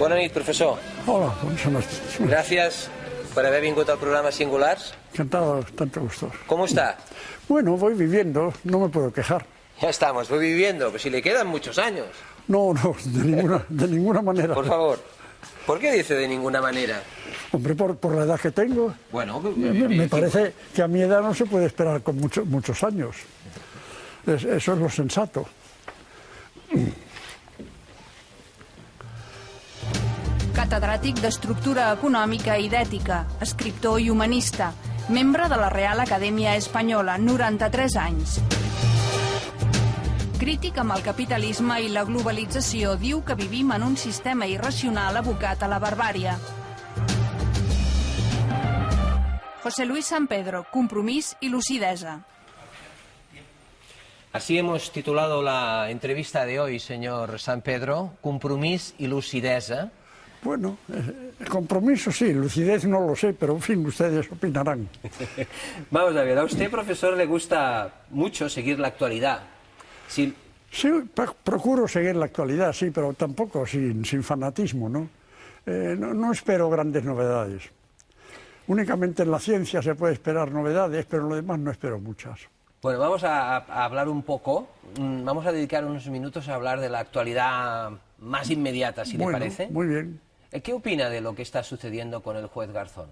Bona nit, professor. Hola, buenas noches. Gràcies per haver vingut al programa Singulars. Encantado, tanto gusto. ¿Cómo está? Bueno, voy viviendo, no me puedo quejar. Ya estamos, voy viviendo, pues si le quedan muchos años. No, de ninguna manera. Por favor, ¿por qué dice de ninguna manera? Hombre, por la edad que tengo, Bueno, me parece que a mi edad no se puede esperar con muchos años. Eso es lo sensato. Catedràtic d'Estructura Econòmica i d'Ètica, escriptor i humanista, membre de la Real Acadèmia Espanyola, 93 anys. Crític amb el capitalisme i la globalització, diu que vivim en un sistema irracional abocat a la barbària. José Luis San Pedro, compromís y lucidesa. Así hemos titulado la entrevista de hoy, señor San Pedro, compromiso y lucidesa. Bueno, compromiso sí, lucidez no lo sé, pero en fin, ustedes opinarán. Vamos a ver, a usted, profesor, le gusta mucho seguir la actualidad. Sí, procuro seguir la actualidad, sí, pero tampoco sin fanatismo, ¿no? No espero grandes novedades. Únicamente en la ciencia se puede esperar novedades, pero en lo demás no espero muchas. Bueno, vamos a hablar un poco, vamos a dedicar unos minutos a hablar de la actualidad más inmediata, si le parece. Muy bien. ¿Qué opina de lo que está sucediendo con el juez Garzón?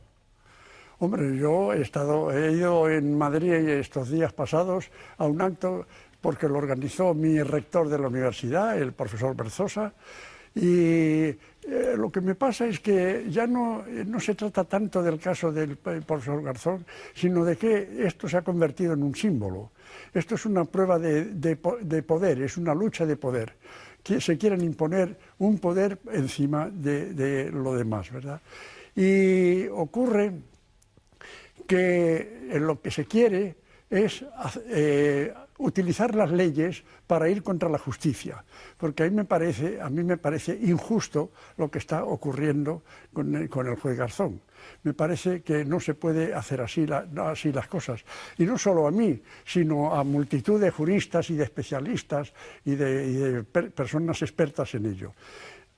Hombre, yo he ido en Madrid estos días pasados a un acto porque lo organizó mi rector de la universidad, el profesor Berzosa, y lo que me pasa es que ya no se trata tanto del caso del profesor Garzón, sino de que esto se ha convertido en un símbolo. Esto es una prueba de poder, es una lucha de poder. Que se quieren imponer un poder encima de lo demás, ¿verdad? Y ocurre que lo que se quiere es utilizar las leyes para ir contra la justicia, porque a mí me parece injusto lo que está ocurriendo con el juez Garzón. Me parece que no se puede hacer así las cosas. Y no solo a mí, sino a multitud de juristas y de especialistas y de personas expertas en ello.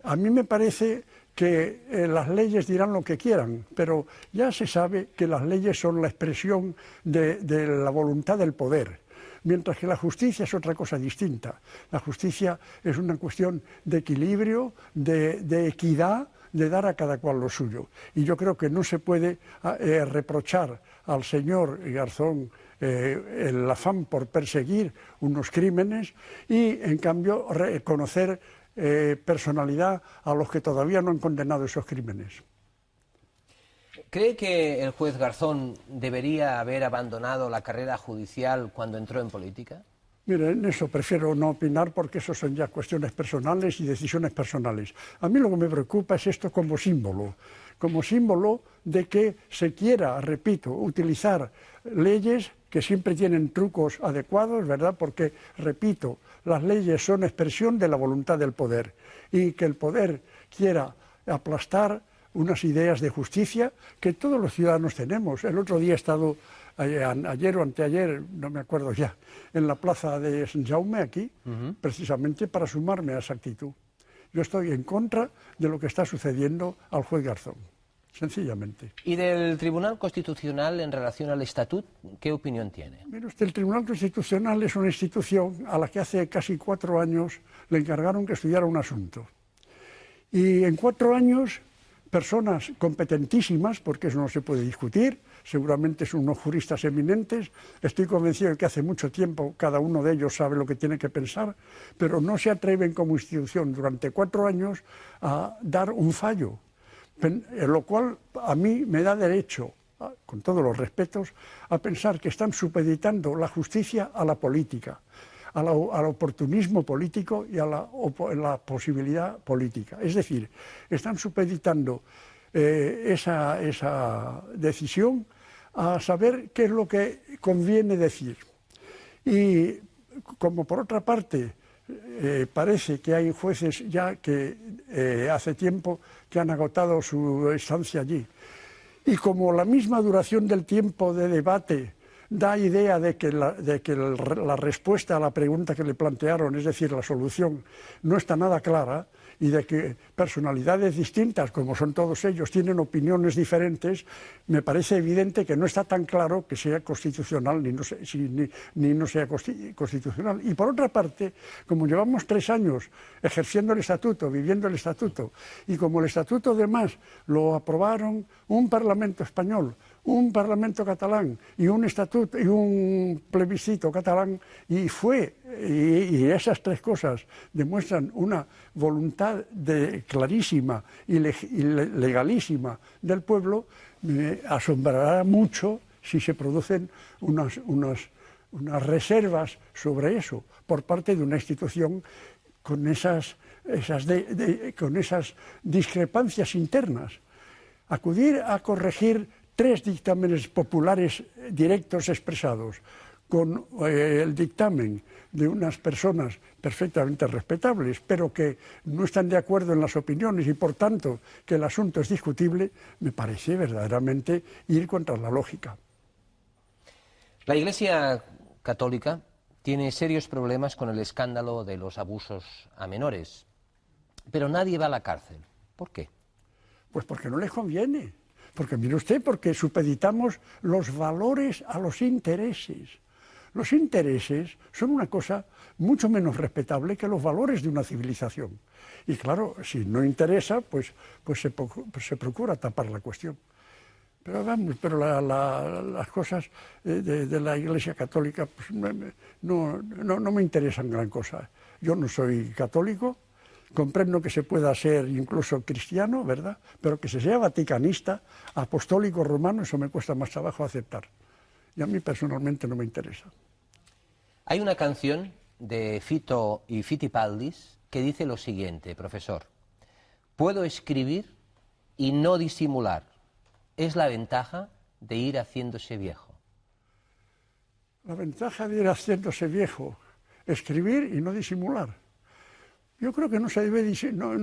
A mí me parece que las leyes dirán lo que quieran, pero ya se sabe que las leyes son la expresión de la voluntad del poder, mientras que la justicia es otra cosa distinta. La justicia es una cuestión de equilibrio, de equidad, de dar a cada cual lo suyo. Y yo creo que no se puede reprochar al señor Garzón el afán por perseguir unos crímenes y, en cambio, reconocer personalidad a los que todavía no han condenado esos crímenes. ¿Cree que el juez Garzón debería haber abandonado la carrera judicial cuando entró en política? Mire, en eso prefiero no opinar porque eso son ya cuestiones personales y decisiones personales. A mí lo que me preocupa es esto como símbolo de que se quiera, repito, utilizar leyes que siempre tienen trucos adecuados, ¿verdad? Porque, repito, las leyes son expresión de la voluntad del poder y que el poder quiera aplastar unas ideas de justicia que todos los ciudadanos tenemos. El otro día he estado, ayer o anteayer, no me acuerdo ya, en la plaza de Sant Jaume, aquí, precisamente para sumarme a esa actitud. Yo estoy en contra de lo que está sucediendo al juez Garzón, sencillamente. ¿Y del Tribunal Constitucional en relación al Estatut, qué opinión tiene? Mire usted, el Tribunal Constitucional es una institución a la que hace casi 4 años le encargaron que estudiara un asunto. Y en 4 años, personas competentísimas, porque eso no se puede discutir, seguramente son unos juristas eminentes, estoy convencido de que hace mucho tiempo cada uno de ellos sabe lo que tiene que pensar, pero no se atreven como institución durante 4 años a dar un fallo, lo cual a mí me da derecho, con todos los respetos, a pensar que están supeditando la justicia a la política, al oportunismo político y a la posibilidad política. Es decir, están supeditando esa decisión a saber qué es lo que conviene decir. Y como por otra parte parece que hay jueces ya que hace tiempo que han agotado su estancia allí, y como la misma duración del tiempo de debate da idea de que la respuesta a la pregunta que le plantearon, es decir, la solución, no está nada clara, y de que personalidades distintas, como son todos ellos, tienen opiniones diferentes, me parece evidente que no está tan claro que sea constitucional ni no sea constitucional. Y por otra parte, como llevamos 3 años ejerciendo el estatuto, viviendo el estatuto, y como el estatuto además lo aprobaron un Parlamento español, un Parlamento catalán y un estatuto y un plebiscito catalán, y esas 3 cosas demuestran una voluntad clarísima y legalísima del pueblo, me asombrará mucho si se producen unas reservas sobre eso por parte de una institución con esas discrepancias internas. Acudir a corregir 3 dictámenes populares directos expresados con el dictamen de unas personas perfectamente respetables, pero que no están de acuerdo en las opiniones y por tanto que el asunto es discutible, me parece verdaderamente ir contra la lógica. La Iglesia Católica tiene serios problemas con el escándalo de los abusos a menores, pero nadie va a la cárcel. ¿Por qué? Pues porque no les conviene. Porque mire usted, porque supeditamos los valores a los intereses. Los intereses son una cosa mucho menos respetable que los valores de una civilización. Y claro, si no interesa, pues se procura tapar la cuestión. Pero vamos, las cosas de la Iglesia Católica pues, no me interesan gran cosa. Yo no soy católico. Comprendo que se pueda ser incluso cristiano, ¿verdad? Pero que se sea vaticanista, apostólico, romano, eso me cuesta más trabajo aceptar. Y a mí personalmente no me interesa. Hay una canción de Fito y Fitipaldis que dice lo siguiente, profesor. Puedo escribir y no disimular. Es la ventaja de ir haciéndose viejo. La ventaja de ir haciéndose viejo, escribir y no disimular. Yo creo que no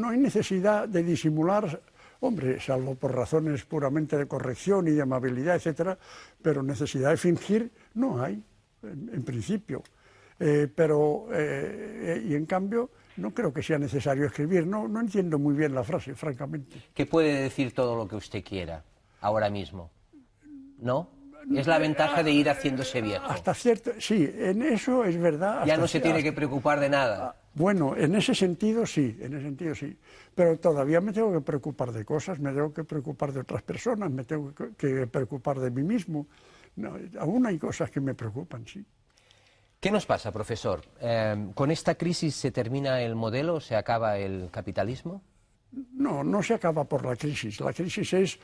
hay necesidad de disimular, hombre, salvo por razones puramente de corrección y de amabilidad, etcétera, pero necesidad de fingir no hay, en principio. Y en cambio, no creo que sea necesario escribir. No entiendo muy bien la frase, francamente. Que puede decir todo lo que usted quiera, ahora mismo, ¿no? Es la ventaja de ir haciéndose viejo. Hasta cierto, sí, en eso es verdad. Ya no se tiene que preocupar de nada. Bueno, en ese sentido sí, pero todavía me tengo que preocupar de cosas, me tengo que preocupar de otras personas, me tengo que preocupar de mí mismo. No, aún hay cosas que me preocupan, sí. ¿Qué nos pasa, profesor? ¿Con esta crisis se termina el modelo, se acaba el capitalismo? No se acaba por la crisis. La crisis es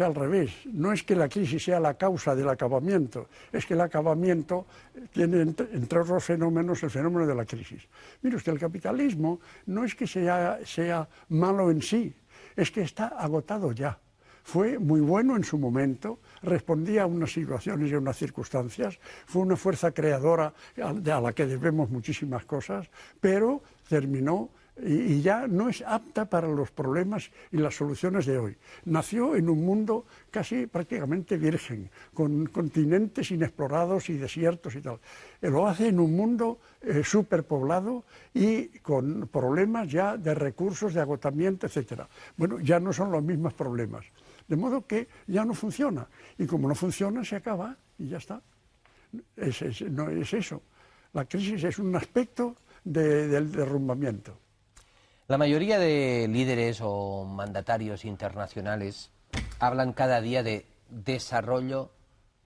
al revés. No es que la crisis sea la causa del acabamiento, es que el acabamiento tiene, entre otros fenómenos, el fenómeno de la crisis. Mire usted, el capitalismo no es que sea malo en sí, es que está agotado ya. Fue muy bueno en su momento, respondía a unas situaciones y a unas circunstancias, fue una fuerza creadora a la que debemos muchísimas cosas, pero terminó y ya no es apta para los problemas y las soluciones de hoy. Nació en un mundo casi prácticamente virgen, con continentes inexplorados y desiertos y tal. Lo hace en un mundo superpoblado y con problemas ya de recursos, de agotamiento, etc. Bueno, ya no son los mismos problemas. De modo que ya no funciona. Y como no funciona, se acaba y ya está. No es eso. La crisis es un aspecto del derrumbamiento. La mayoría de líderes o mandatarios internacionales hablan cada día de desarrollo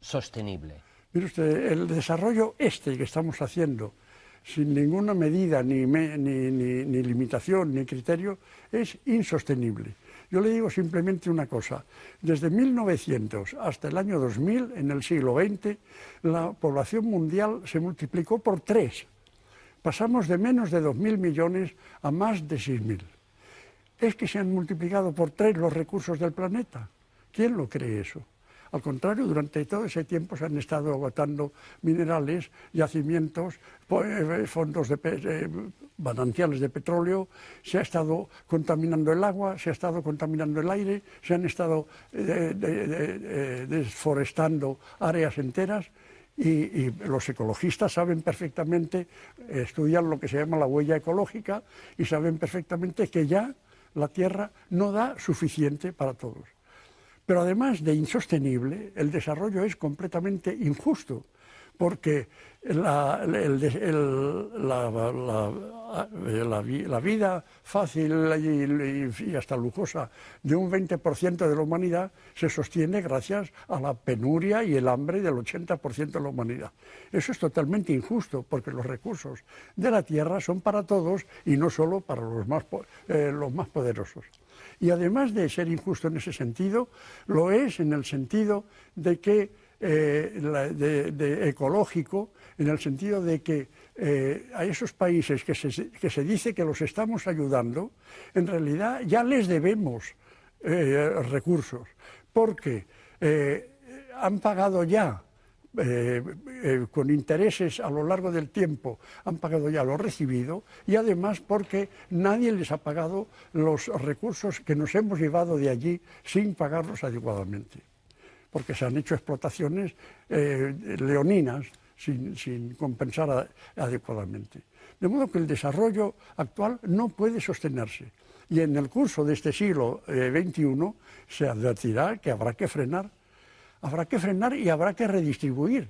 sostenible. Mire usted, el desarrollo que estamos haciendo, sin ninguna medida, ni limitación, ni criterio, es insostenible. Yo le digo simplemente una cosa. Desde 1900 hasta el año 2000, en el siglo XX, la población mundial se multiplicó por 3. Pasamos de menos de 2.000 millones a más de 6.000. ¿Es que se han multiplicado por 3 los recursos del planeta? ¿Quién lo cree eso? Al contrario, durante todo ese tiempo se han estado agotando minerales, yacimientos, fondos manantiales de petróleo, se ha estado contaminando el agua, se ha estado contaminando el aire, se han estado desforestando áreas enteras. Y los ecologistas saben perfectamente, estudian lo que se llama la huella ecológica y saben perfectamente que ya la Tierra no da suficiente para todos. Pero además de insostenible, el desarrollo es completamente injusto, porque la vida fácil y hasta lujosa de un 20% de la humanidad se sostiene gracias a la penuria y el hambre del 80% de la humanidad. Eso es totalmente injusto, porque los recursos de la Tierra son para todos y no solo para los más poderosos. Y además de ser injusto en ese sentido, lo es en el sentido de que ecológico, en el sentido de que a esos países que se dice que los estamos ayudando, en realidad ya les debemos recursos, porque han pagado ya con intereses a lo largo del tiempo, han pagado ya lo recibido, y además porque nadie les ha pagado los recursos que nos hemos llevado de allí sin pagarlos adecuadamente, porque se han hecho explotaciones leoninas sin compensar adecuadamente. De modo que el desarrollo actual no puede sostenerse. Y en el curso de este siglo XXI se advertirá que habrá que frenar. Habrá que frenar y habrá que redistribuir,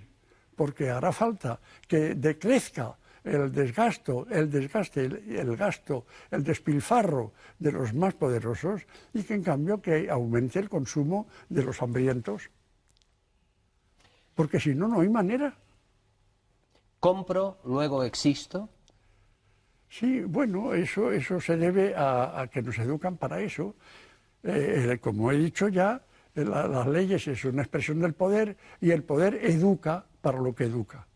porque hará falta que decrezca el gasto, el despilfarro de los más poderosos y que en cambio que aumente el consumo de los hambrientos. Porque si no, no hay manera. ¿Compro, luego existo? Sí, bueno, eso se debe a que nos educan para eso. Como he dicho ya, las leyes es una expresión del poder y el poder educa para lo que educa.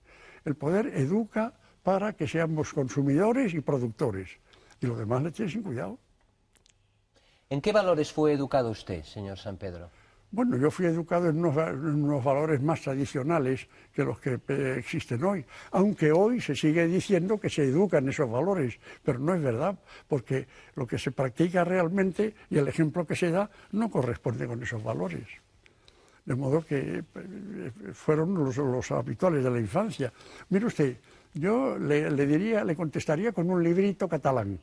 El poder educa para que seamos consumidores y productores. Y lo demás le tiene sin cuidado. ¿En qué valores fue educado usted, señor San Pedro? Bueno, yo fui educado en unos valores más tradicionales que los que existen hoy, aunque hoy se sigue diciendo que se educan esos valores, pero no es verdad, porque lo que se practica realmente y el ejemplo que se da no corresponde con esos valores. De modo que fueron los habituales de la infancia. Mire usted, yo le contestaría con un librito catalán.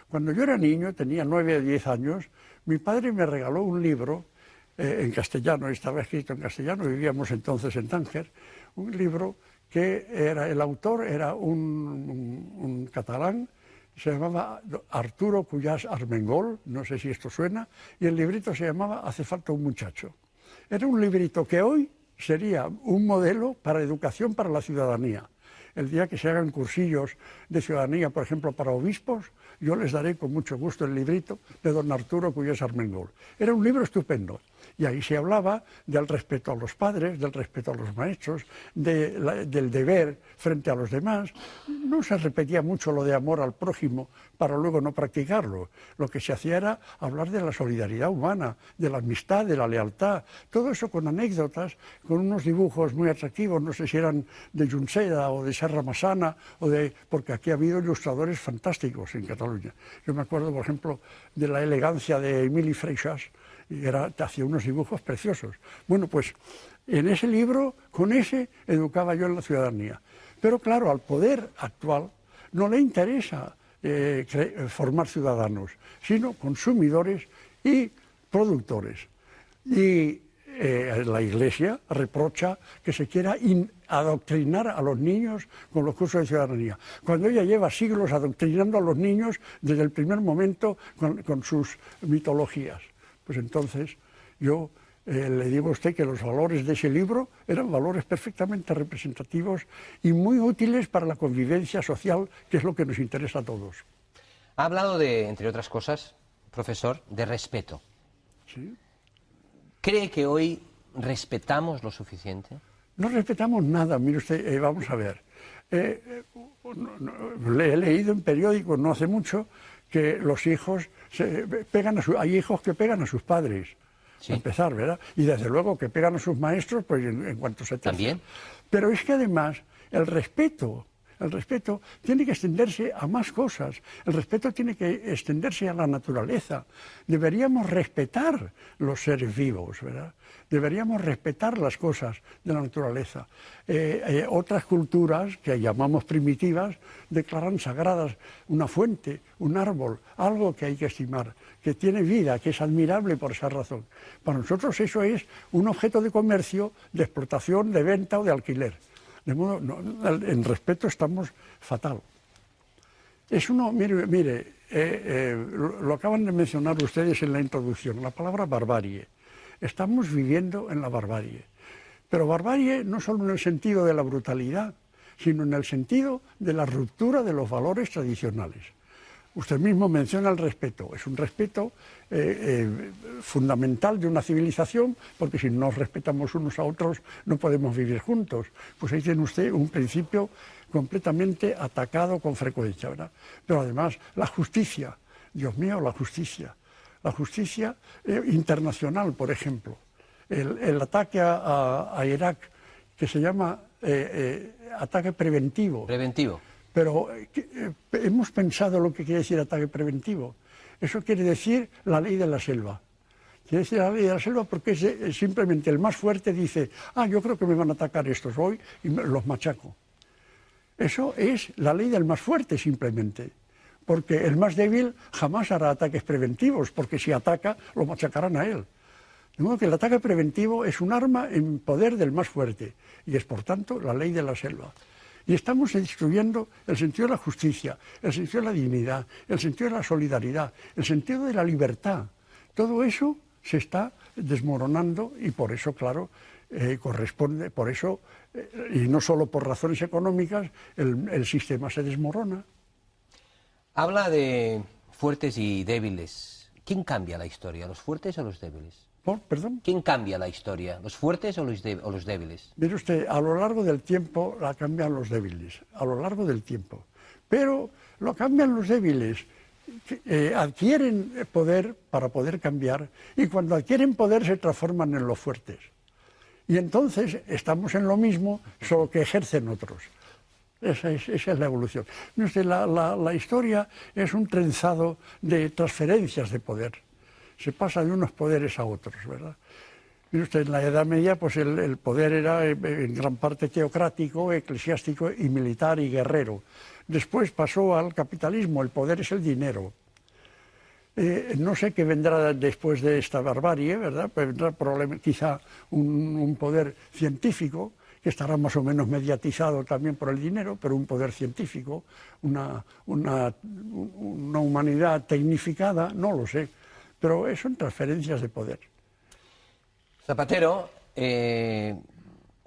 Cuando yo era niño, tenía 9 o 10 años, mi padre me regaló un libro en castellano, estaba escrito en castellano, vivíamos entonces en Tánger, un libro que el autor era un catalán, se llamaba Arturo Cuyàs Armengol, no sé si esto suena, y el librito se llamaba Hace falta un muchacho. Era un librito que hoy sería un modelo para educación para la ciudadanía. El día que se hagan cursillos de ciudadanía, por ejemplo, para obispos, yo les daré con mucho gusto el librito de don Arturo Cuyàs Armengol. Era un libro estupendo. Y ahí se hablaba del respeto a los padres, del respeto a los maestros, del deber frente a los demás. No se repetía mucho lo de amor al prójimo para luego no practicarlo. Lo que se hacía era hablar de la solidaridad humana, de la amistad, de la lealtad. Todo eso con anécdotas, con unos dibujos muy atractivos, no sé si eran de Junceda o de Serra Massana, porque aquí ha habido ilustradores fantásticos en Cataluña. Yo me acuerdo, por ejemplo, de la elegancia de Emili Freixas, y hacía unos dibujos preciosos. Bueno, pues en ese libro, con ese, educaba yo en la ciudadanía. Pero claro, al poder actual no le interesa formar ciudadanos, sino consumidores y productores. Y la Iglesia reprocha que se quiera adoctrinar a los niños con los cursos de ciudadanía, cuando ella lleva siglos adoctrinando a los niños desde el primer momento con sus mitologías. Pues entonces yo le digo a usted que los valores de ese libro eran valores perfectamente representativos y muy útiles para la convivencia social, que es lo que nos interesa a todos. Ha hablado de, entre otras cosas, profesor, de respeto. ¿Sí? ¿Cree que hoy respetamos lo suficiente? No respetamos nada, mire usted, vamos a ver. Le he leído en periódicos no hace mucho que los hijos hay hijos que pegan a sus padres. Sí. a empezar, ¿verdad? Y desde luego que pegan a sus maestros pues en cuanto se tercian. También. Pero es que además el respeto tiene que extenderse a más cosas. El respeto tiene que extenderse a la naturaleza. Deberíamos respetar los seres vivos, ¿verdad? Deberíamos respetar las cosas de la naturaleza. Otras culturas que llamamos primitivas declaran sagradas una fuente, un árbol, algo que hay que estimar, que tiene vida, que es admirable por esa razón. Para nosotros eso es un objeto de comercio, de explotación, de venta o de alquiler. De modo, en respeto estamos fatal. Es uno, mire, lo acaban de mencionar ustedes en la introducción, la palabra barbarie. Estamos viviendo en la barbarie. Pero barbarie no solo en el sentido de la brutalidad, sino en el sentido de la ruptura de los valores tradicionales. Usted mismo menciona el respeto. Es un respeto fundamental de una civilización, porque si no nos respetamos unos a otros no podemos vivir juntos. Pues ahí tiene usted un principio completamente atacado con frecuencia, ¿verdad? Pero además la justicia, Dios mío, la justicia internacional, por ejemplo. El ataque a Irak, que se llama ataque preventivo. Preventivo. Pero hemos pensado lo que quiere decir ataque preventivo. Eso quiere decir la ley de la selva. Quiere decir la ley de la selva porque es simplemente el más fuerte dice, yo creo que me van a atacar estos hoy y los machaco. Eso es la ley del más fuerte simplemente. Porque el más débil jamás hará ataques preventivos, porque si ataca lo machacarán a él. De modo que el ataque preventivo es un arma en poder del más fuerte y es por tanto la ley de la selva. Y estamos destruyendo el sentido de la justicia, el sentido de la dignidad, el sentido de la solidaridad, el sentido de la libertad. Todo eso se está desmoronando y por eso, claro, corresponde, por eso, y no solo por razones económicas, el sistema se desmorona. Habla de fuertes y débiles. ¿Quién cambia la historia, los fuertes o los débiles? ¿Perdón? ¿Quién cambia la historia, los fuertes o los débiles? Mire usted, a lo largo del tiempo la cambian los débiles, a lo largo del tiempo. Pero lo cambian los débiles, adquieren poder para poder cambiar y cuando adquieren poder se transforman en los fuertes. Y entonces estamos en lo mismo, solo que ejercen otros. Esa es la evolución. Mire usted, la historia es un trenzado de transferencias de poder. Se pasa de unos poderes a otros, ¿verdad? Mire usted, en la Edad Media pues el poder era en gran parte teocrático, eclesiástico y militar y guerrero. Después pasó al capitalismo, el poder es el dinero. No sé qué vendrá después de esta barbarie, ¿verdad? Pues vendrá probablemente quizá un poder científico, que estará más o menos mediatizado también por el dinero, pero un poder científico, una humanidad tecnificada, no lo sé. Pero son transferencias de poder. Zapatero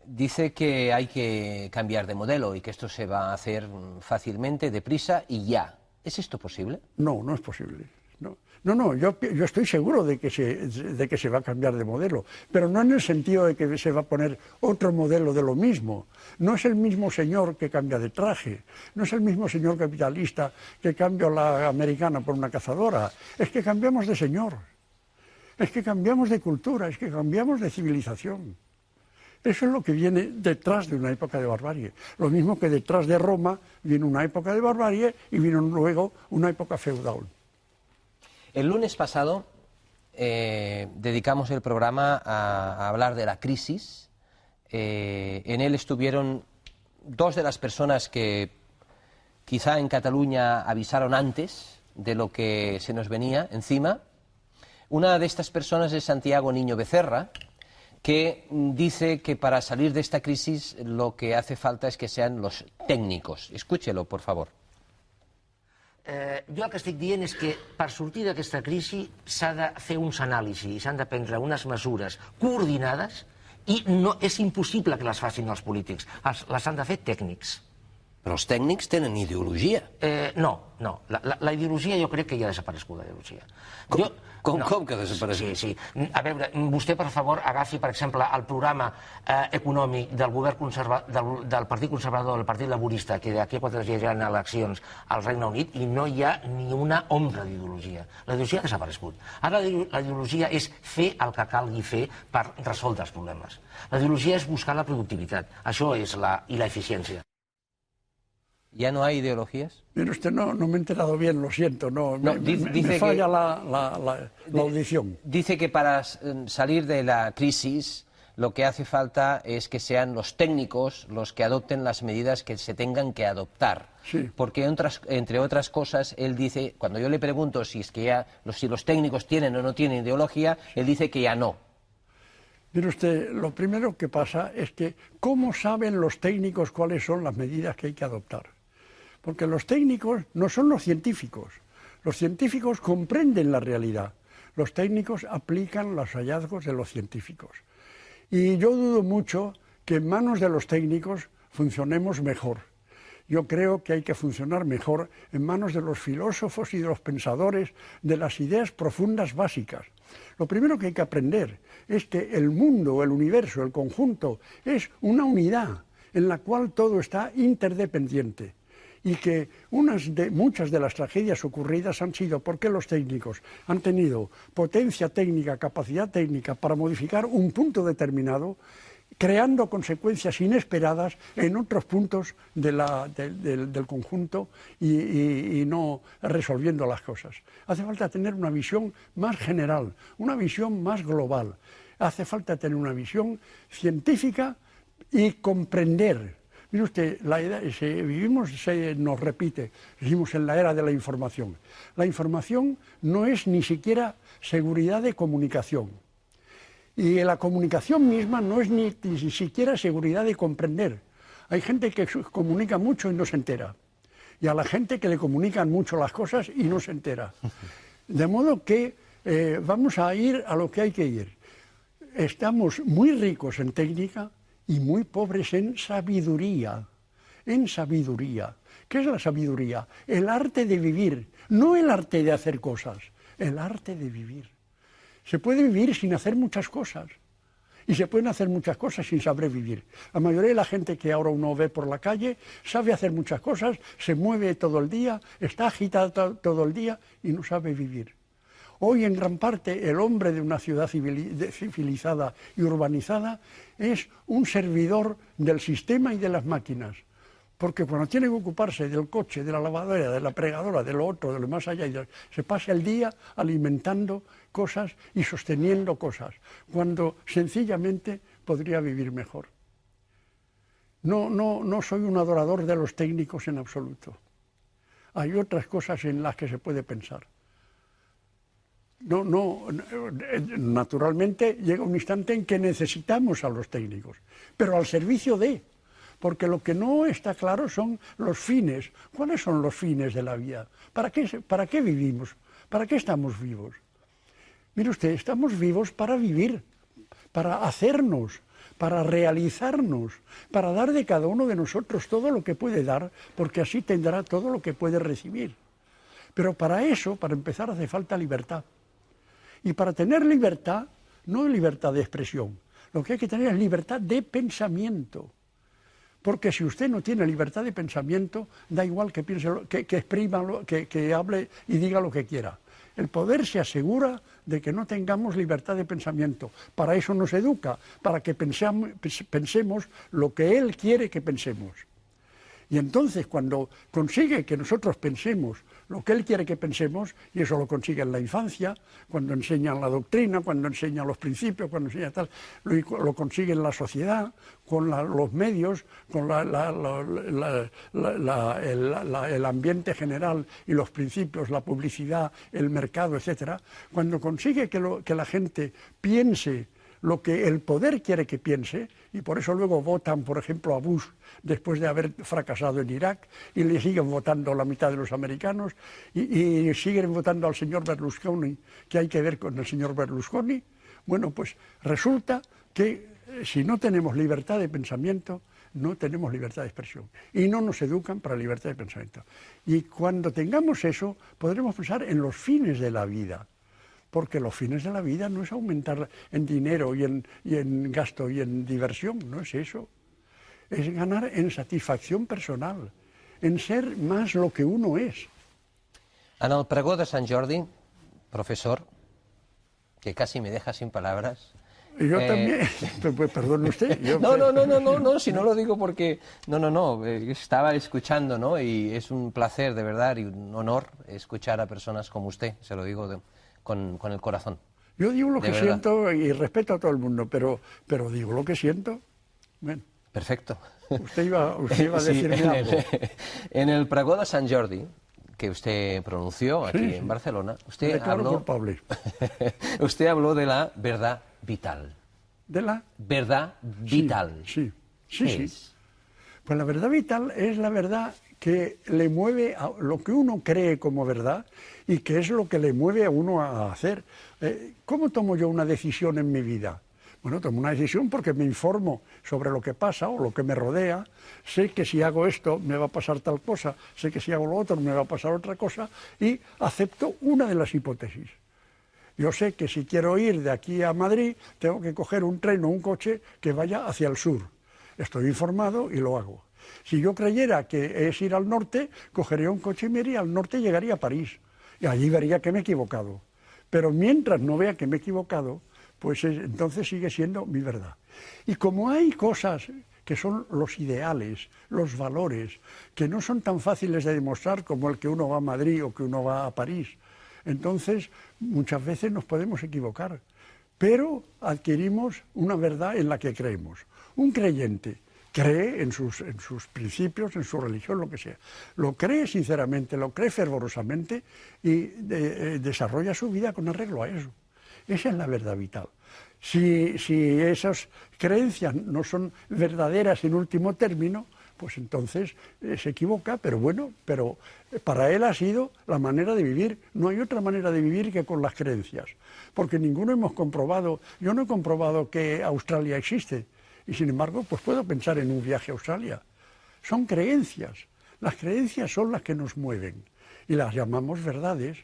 dice que hay que cambiar de modelo y que esto se va a hacer fácilmente, deprisa y ya. ¿Es esto posible? No, no es posible. No, yo estoy seguro de que se va a cambiar de modelo, pero no en el sentido de que se va a poner otro modelo de lo mismo. No es el mismo señor que cambia de traje, no es el mismo señor capitalista que cambia la americana por una cazadora. Es que cambiamos de señor, es que cambiamos de cultura, es que cambiamos de civilización. Eso es lo que viene detrás de una época de barbarie. Lo mismo que detrás de Roma viene una época de barbarie y vino luego una época feudal. El lunes pasado dedicamos el programa a hablar de la crisis. En él estuvieron dos de las personas que quizá en Cataluña avisaron antes de lo que se nos venía encima. Una de estas personas es Santiago Niño Becerra, que dice que para salir de esta crisis lo que hace falta es que sean los técnicos. Escúchelo, por favor. Jo el que estic dient és que per sortir d'aquesta crisi s'ha de fer uns anàlisis i s'han de prendre unes mesures coordinades i no és impossible que les facin els polítics, les han de fer tècnics. Però els tècnics tenen ideologia. No. La ideologia jo crec que ja ha desaparegut, la ideologia. Com que desapareixen? Sí. A veure, vostè, per favor, agafi, per exemple, el programa econòmic del govern del Partit Conservador, del Partit Laborista, que d'aquí a 4 dies hi ha eleccions al Regne Unit, i no hi ha ni una ombra d'ideologia. La ideologia ha desaparegut. Ara la ideologia és fer el que calgui fer per resoldre els problemes. La ideologia és buscar la productivitat. Això és i l'eficiència. ¿Ya no hay ideologías? Mire usted, no me he enterado bien, lo siento, me falla la audición. Dice que para salir de la crisis lo que hace falta es que sean los técnicos los que adopten las medidas que se tengan que adoptar. Sí. Porque entre otras cosas, él dice, cuando yo le pregunto si los técnicos tienen o no tienen ideología, él dice que ya no. Mire usted, lo primero que pasa es que ¿cómo saben los técnicos cuáles son las medidas que hay que adoptar? Porque los técnicos no son los científicos. Los científicos comprenden la realidad. Los técnicos aplican los hallazgos de los científicos. Y yo dudo mucho que en manos de los técnicos funcionemos mejor. Yo creo que hay que funcionar mejor en manos de los filósofos y de los pensadores de las ideas profundas básicas. Lo primero que hay que aprender es que el mundo, el universo, el conjunto, es una unidad en la cual todo está interdependiente. Y que muchas de las tragedias ocurridas han sido porque los técnicos han tenido potencia técnica, capacidad técnica para modificar un punto determinado, creando consecuencias inesperadas en otros puntos del conjunto y no resolviendo las cosas. Hace falta tener una visión más general, una visión más global. Hace falta tener una visión científica y comprender. Mire usted, nos repite, vivimos en la era de la información. La información no es ni siquiera seguridad de comunicación. Y la comunicación misma no es ni siquiera seguridad de comprender. Hay gente que comunica mucho y no se entera. Y a la gente que le comunican mucho las cosas y no se entera. De modo que vamos a ir a lo que hay que ir. Estamos muy ricos en técnica y muy pobres en sabiduría. En sabiduría. ¿Qué es la sabiduría? El arte de vivir, no el arte de hacer cosas, el arte de vivir. Se puede vivir sin hacer muchas cosas y se pueden hacer muchas cosas sin saber vivir. La mayoría de la gente que ahora uno ve por la calle sabe hacer muchas cosas, se mueve todo el día, está agitada todo el día y no sabe vivir. Hoy en gran parte el hombre de una ciudad civilizada y urbanizada es un servidor del sistema y de las máquinas. Porque cuando tiene que ocuparse del coche, de la lavadora, de la fregadora, de lo otro, de lo más allá, se pasa el día alimentando cosas y sosteniendo cosas, cuando sencillamente podría vivir mejor. No soy un adorador de los técnicos en absoluto. Hay otras cosas en las que se puede pensar. Naturalmente llega un instante en que necesitamos a los técnicos, pero al servicio de... Porque lo que no está claro son los fines. ¿Cuáles son los fines de la vida? ¿Para qué vivimos? ¿Para qué estamos vivos? Mire usted, estamos vivos para vivir, para hacernos, para realizarnos, para dar de cada uno de nosotros todo lo que puede dar, porque así tendrá todo lo que puede recibir. Pero para eso, para empezar, hace falta libertad. Y para tener libertad, no es libertad de expresión, lo que hay que tener es libertad de pensamiento. Porque si usted no tiene libertad de pensamiento, da igual que piense, que exprima, que hable y diga lo que quiera. El poder se asegura de que no tengamos libertad de pensamiento. Para eso nos educa, para que pensemos lo que él quiere que pensemos. Y entonces, cuando consigue que nosotros pensemos lo que él quiere que pensemos, y eso lo consigue en la infancia, cuando enseñan la doctrina, cuando enseñan los principios, cuando enseñan tal, lo consigue en la sociedad, con los medios, con el ambiente general y los principios, la publicidad, el mercado, etc. Cuando consigue que la gente piense lo que el poder quiere que piense, y por eso luego votan, por ejemplo, a Bush después de haber fracasado en Irak, y le siguen votando la mitad de los americanos, y siguen votando al señor Berlusconi, que hay que ver con el señor Berlusconi. Bueno, pues resulta que si no tenemos libertad de pensamiento, no tenemos libertad de expresión, y no nos educan para libertad de pensamiento. Y cuando tengamos eso, podremos pensar en los fines de la vida. porque los fines de la vida no es aumentar en dinero y en gasto y en diversión, no es eso. Es ganar en satisfacción personal, en ser más lo que uno es. En el pregó de Sant Jordi, profesor, que casi me deja sin palabras... Yo también, pues perdone usted. No, si no lo digo porque... estaba escuchando, ¿no? Y es un placer, de verdad, y un honor escuchar a personas como usted, se lo digo con el corazón. Yo digo lo que siento y respeto a todo el mundo, pero digo lo que siento. Bueno. Perfecto. Usted iba a decirme algo. En el pregó de Sant Jordi, que usted pronunció aquí en Barcelona, usted habló de la verdad vital. ¿De la? Verdad vital. Sí. Pues la verdad vital es la verdad que le mueve a lo que uno cree como verdad y que es lo que le mueve a uno a hacer. ¿Cómo tomo yo una decisión en mi vida? Bueno, tomo una decisión porque me informo sobre lo que pasa o lo que me rodea, sé que si hago esto me va a pasar tal cosa, sé que si hago lo otro me va a pasar otra cosa y acepto una de las hipótesis. Yo sé que si quiero ir de aquí a Madrid tengo que coger un tren o un coche que vaya hacia el sur. Estoy informado y lo hago. Si yo creyera que es ir al norte, cogería un coche y me iría al norte y llegaría a París. Y allí vería que me he equivocado. Pero mientras no vea que me he equivocado, pues entonces sigue siendo mi verdad. Y como hay cosas que son los ideales, los valores, que no son tan fáciles de demostrar como el que uno va a Madrid o que uno va a París, entonces muchas veces nos podemos equivocar, pero adquirimos una verdad en la que creemos. Un creyente cree en sus principios, en su religión, lo que sea. Lo cree sinceramente, lo cree fervorosamente y desarrolla su vida con arreglo a eso. Esa es la verdad vital. Si esas creencias no son verdaderas en último término, pues entonces se equivoca, pero bueno, pero para él ha sido la manera de vivir. No hay otra manera de vivir que con las creencias, porque ninguno hemos comprobado, yo no he comprobado que Australia existe, y sin embargo, pues puedo pensar en un viaje a Australia. Son creencias, las creencias son las que nos mueven, y las llamamos verdades.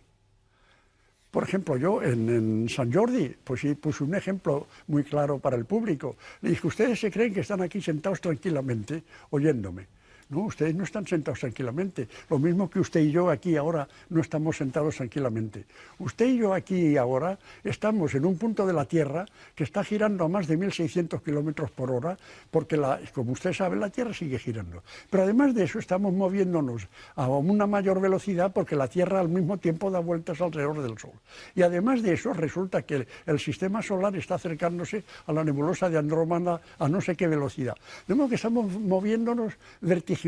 Por ejemplo, yo en Sant Jordi, pues sí, puse un ejemplo muy claro para el público. Le dije, ustedes se creen que están aquí sentados tranquilamente, oyéndome. No, ustedes no están sentados tranquilamente. Lo mismo que usted y yo aquí ahora no estamos sentados tranquilamente. Usted y yo aquí y ahora estamos en un punto de la Tierra que está girando a más de 1.600 kilómetros por hora, porque, como usted sabe, la Tierra sigue girando. Pero además de eso estamos moviéndonos a una mayor velocidad porque la Tierra al mismo tiempo da vueltas alrededor del Sol. Y además de eso resulta que el sistema solar está acercándose a la nebulosa de Andrómeda a no sé qué velocidad. De modo que estamos moviéndonos vertiginosamente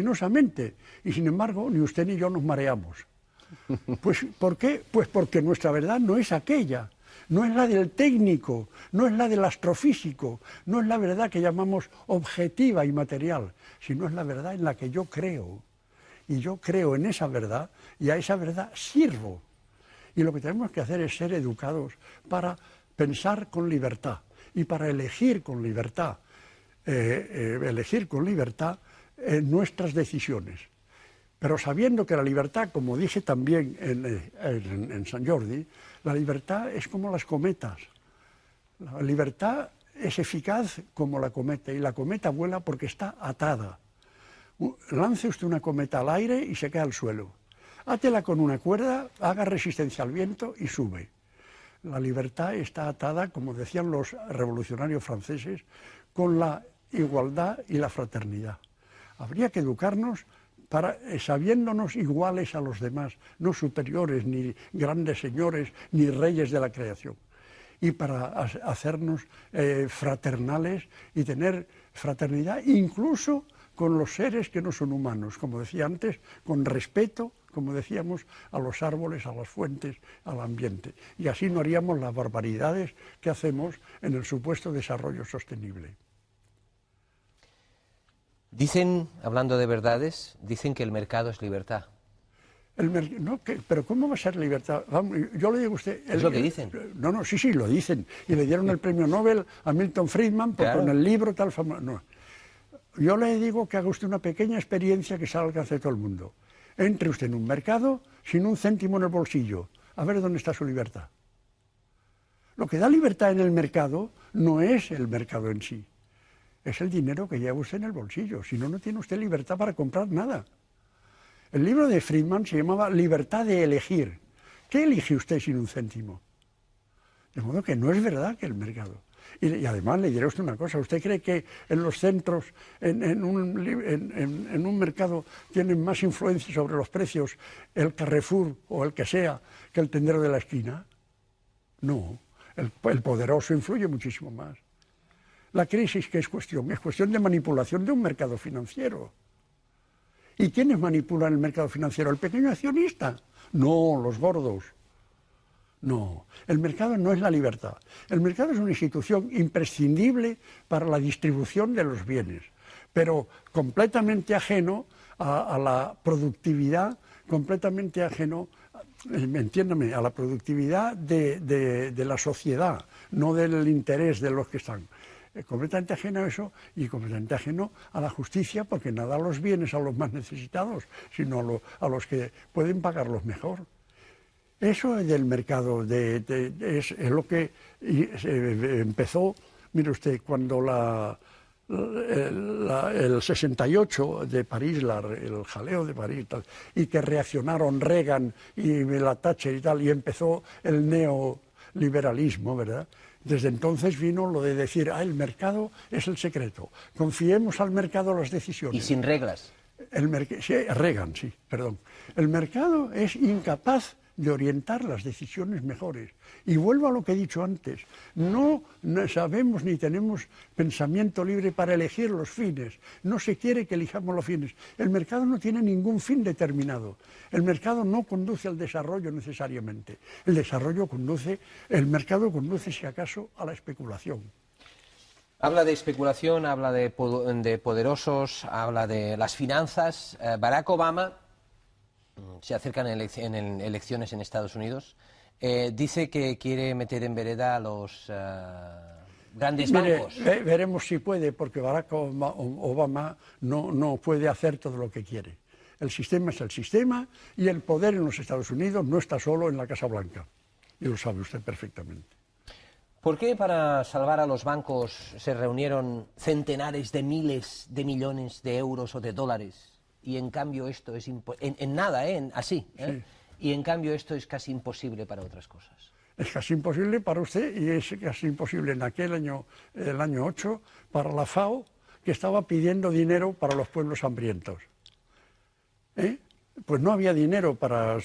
y sin embargo ni usted ni yo nos mareamos. Pues, ¿por qué? Pues porque nuestra verdad no es aquella, no es la del técnico, no es la del astrofísico, no es la verdad que llamamos objetiva y material, sino es la verdad en la que yo creo. Y yo creo en esa verdad y a esa verdad sirvo. Y lo que tenemos que hacer es ser educados para pensar con libertad y para elegir con libertad, nuestras decisiones, pero sabiendo que la libertad, como dije también en Sant Jordi, la libertad es como las cometas. La libertad es eficaz como la cometa, y la cometa vuela porque está atada. Lance usted una cometa al aire y se cae al suelo. Átela con una cuerda, haga resistencia al viento y sube. La libertad está atada, como decían los revolucionarios franceses, con la igualdad y la fraternidad. Habría que educarnos sabiéndonos iguales a los demás, no superiores, ni grandes señores, ni reyes de la creación. Y para hacernos fraternales y tener fraternidad incluso con los seres que no son humanos, como decía antes, con respeto, como decíamos, a los árboles, a las fuentes, al ambiente. Y así no haríamos las barbaridades que hacemos en el supuesto desarrollo sostenible. Dicen, hablando de verdades, dicen que el mercado es libertad. Pero ¿cómo va a ser libertad? Yo le digo a usted... ¿Es lo que dicen? Sí, lo dicen. Y le dieron el premio Nobel a Milton Friedman con el libro tal famoso. No. Yo le digo que haga usted una pequeña experiencia que salga hacia todo el mundo. Entre usted en un mercado sin un céntimo en el bolsillo. A ver dónde está su libertad. Lo que da libertad en el mercado no es el mercado en sí, es el dinero que lleva usted en el bolsillo. Si no, no tiene usted libertad para comprar nada. El libro de Friedman se llamaba Libertad de elegir. ¿Qué elige usted sin un céntimo? De modo que no es verdad que el mercado. Y además le diré a usted una cosa, ¿usted cree que en los centros, en un mercado, tienen más influencia sobre los precios el Carrefour o el que sea que el tendero de la esquina? No, el poderoso influye muchísimo más. La crisis, ¿qué es cuestión? Es cuestión de manipulación de un mercado financiero. ¿Y quiénes manipulan el mercado financiero? ¿El pequeño accionista? No, los gordos. No, el mercado no es la libertad. El mercado es una institución imprescindible para la distribución de los bienes, pero completamente ajeno a la productividad, completamente ajeno, entiéndame, a la productividad de la sociedad, no del interés de los que están. Completamente ajeno a eso y completamente ajeno a la justicia, porque no da los bienes a los más necesitados, sino a los que pueden pagarlos mejor. Eso del mercado es lo que empezó, mire usted, cuando el 68 de París, el jaleo de París, y que reaccionaron Reagan y la Thatcher y tal, y empezó el neoliberalismo, ¿verdad? Desde entonces vino lo de decir, el mercado es el secreto, confiemos al mercado las decisiones. Y sin reglas. Reagan, sí, perdón. El mercado es incapaz de orientar las decisiones mejores. Y vuelvo a lo que he dicho antes, no sabemos ni tenemos pensamiento libre para elegir los fines, no se quiere que elijamos los fines. El mercado no tiene ningún fin determinado, el mercado no conduce al desarrollo necesariamente, el mercado conduce si acaso a la especulación. Habla de especulación, habla de poderosos, habla de las finanzas. Barack Obama, se acercan elecciones en Estados Unidos, dice que quiere meter en vereda a los grandes bancos. Veremos si puede, porque Barack Obama no puede hacer todo lo que quiere. El sistema es el sistema y el poder en los Estados Unidos no está solo en la Casa Blanca, y lo sabe usted perfectamente. ¿Por qué para salvar a los bancos se reunieron centenares de miles de millones de euros o de dólares? Y en cambio esto es así. Sí. Y en cambio esto es casi imposible para otras cosas. Es casi imposible para usted y es casi imposible en el año 8, para la FAO, que estaba pidiendo dinero para los pueblos hambrientos. Pues no había dinero para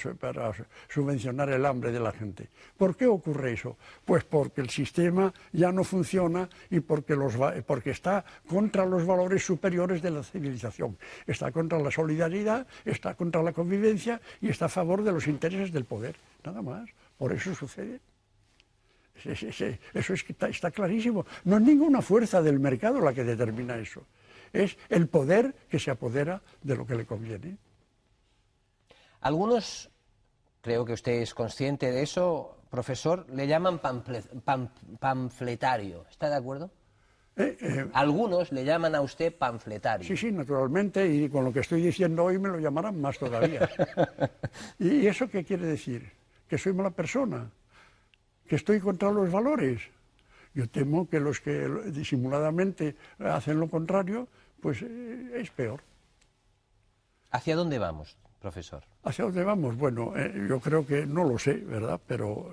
subvencionar el hambre de la gente. ¿Por qué ocurre eso? Pues porque el sistema ya no funciona y porque está contra los valores superiores de la civilización. Está contra la solidaridad, está contra la convivencia y está a favor de los intereses del poder. Nada más. Por eso sucede. Eso está clarísimo. No es ninguna fuerza del mercado la que determina eso. Es el poder que se apodera de lo que le conviene. Algunos, creo que usted es consciente de eso, profesor, le llaman panfletario. ¿Está de acuerdo? Algunos le llaman a usted panfletario. Sí, sí, naturalmente, y con lo que estoy diciendo hoy me lo llamarán más todavía. ¿Y eso qué quiere decir? ¿Que soy mala persona? ¿Que estoy contra los valores? Yo temo que los que disimuladamente hacen lo contrario, pues es peor. ¿Hacia dónde vamos, profesor? ¿Hacia dónde vamos? Bueno, yo creo que no lo sé, ¿verdad? Pero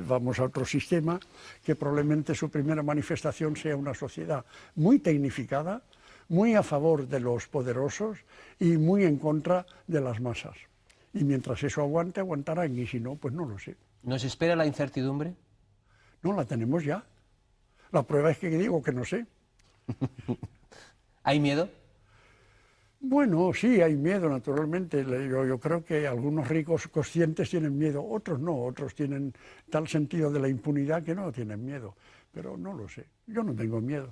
vamos a otro sistema que probablemente su primera manifestación sea una sociedad muy tecnificada, muy a favor de los poderosos y muy en contra de las masas. Y mientras eso aguante, aguantarán, y si no, pues no lo sé. ¿Nos espera la incertidumbre? No, la tenemos ya. La prueba es que digo que no sé. ¿Hay miedo? Bueno, sí, hay miedo, naturalmente. Yo creo que algunos ricos conscientes tienen miedo, otros no, otros tienen tal sentido de la impunidad que no tienen miedo. Pero no lo sé, yo no tengo miedo.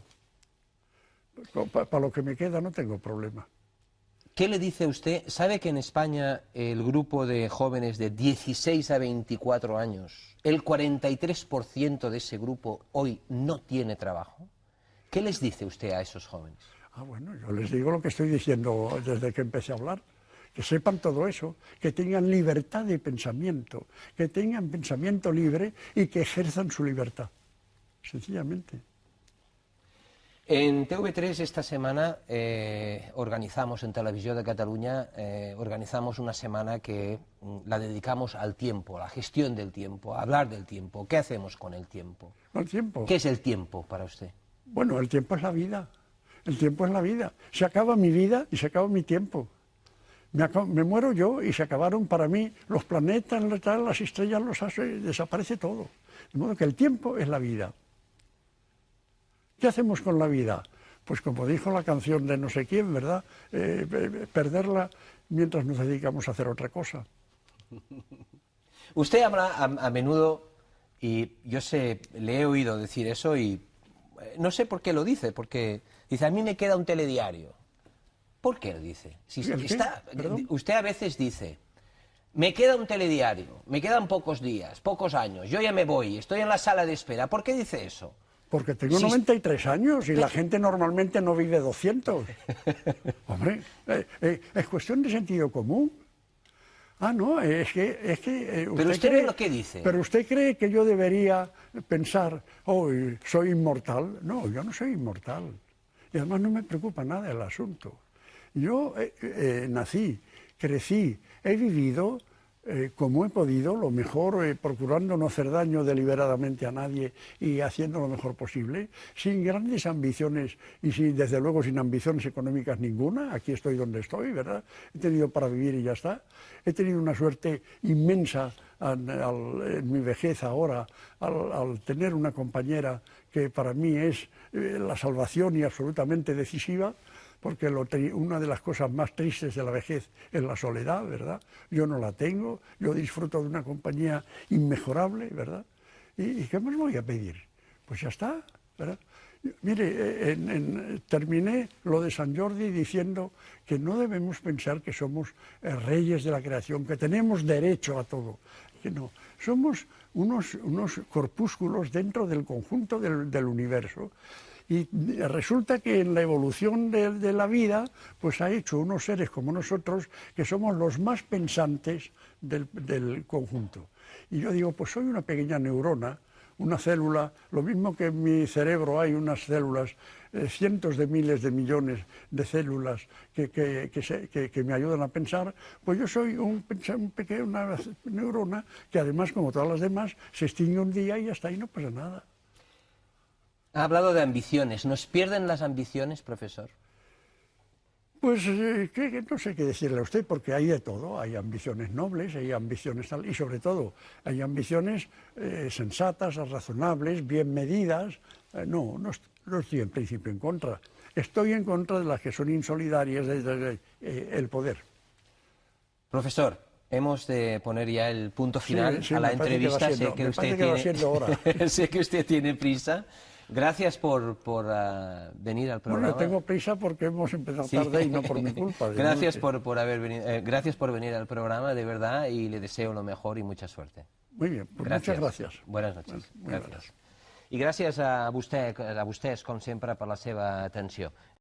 Para lo que me queda no tengo problema. ¿Qué le dice usted? ¿Sabe que en España el grupo de jóvenes de 16 a 24 años, el 43% de ese grupo hoy no tiene trabajo? ¿Qué les dice usted a esos jóvenes? Bueno, yo les digo lo que estoy diciendo desde que empecé a hablar, que sepan todo eso, que tengan libertad de pensamiento, que tengan pensamiento libre y que ejerzan su libertad, sencillamente. En TV3 esta semana organizamos en Televisió de Catalunya, organizamos una semana que la dedicamos al tiempo, a la gestión del tiempo, a hablar del tiempo. ¿Qué hacemos con el tiempo? ¿El tiempo? ¿Qué es el tiempo para usted? Bueno, el tiempo es la vida. El tiempo es la vida. Se acaba mi vida y se acaba mi tiempo. Me muero yo y se acabaron para mí los planetas, las estrellas, desaparece todo. De modo que el tiempo es la vida. ¿Qué hacemos con la vida? Pues como dijo la canción de no sé quién, ¿verdad? Perderla mientras nos dedicamos a hacer otra cosa. Usted habla a menudo, y yo le he oído decir eso y no sé por qué lo dice, porque dice, a mí me queda un telediario. ¿Por qué lo dice? Usted a veces dice, me queda un telediario, me quedan pocos días, pocos años, yo ya me voy, estoy en la sala de espera. ¿Por qué dice eso? Porque tengo 93 años y la gente normalmente no vive 200. Hombre, es cuestión de sentido común. Ah, no, es que pero usted ve lo que dice. Pero usted cree que yo debería pensar, oh, soy inmortal. No, yo no soy inmortal. Y además no me preocupa nada el asunto. Yo nací, crecí, he vivido como he podido, lo mejor, procurando no hacer daño deliberadamente a nadie y haciendo lo mejor posible, sin grandes ambiciones y desde luego sin ambiciones económicas ninguna. Aquí estoy donde estoy, ¿verdad? He tenido para vivir y ya está. He tenido una suerte inmensa en mi vejez ahora, al tener una compañera que para mí es la salvación y absolutamente decisiva, porque una de las cosas más tristes de la vejez es la soledad, ¿verdad? Yo no la tengo, yo disfruto de una compañía inmejorable, ¿verdad? ¿Y qué más voy a pedir? Pues ya está, ¿verdad? Mire, terminé lo de Sant Jordi diciendo que no debemos pensar que somos reyes de la creación, que tenemos derecho a todo, que no. Somos unos corpúsculos dentro del conjunto del universo. Y resulta que en la evolución de la vida, pues ha hecho unos seres como nosotros que somos los más pensantes del conjunto. Y yo digo, pues soy una pequeña neurona, una célula, lo mismo que en mi cerebro hay unas células, cientos de miles de millones de células que me ayudan a pensar, pues yo soy una neurona que además, como todas las demás, se extingue un día y hasta ahí no pasa nada. Ha hablado de ambiciones. ¿Nos pierden las ambiciones, profesor? Pues no sé qué decirle a usted, porque hay de todo. Hay ambiciones nobles, hay ambiciones tal, y sobre todo hay ambiciones sensatas, razonables, bien medidas. No estoy en principio en contra. Estoy en contra de las que son insolidarias el poder. Profesor, hemos de poner ya el punto final a la entrevista. Sé que usted tiene prisa. Gracias por venir al programa. Bueno, tengo prisa porque hemos empezado tarde y no por mi culpa. Gracias por haber venido, gracias por venir al programa, de verdad, y le deseo lo mejor y mucha suerte. Muy bien, pues muchas gracias. Buenas noches. Gràcies. I gràcies a vostès, com sempre, per la seva atenció.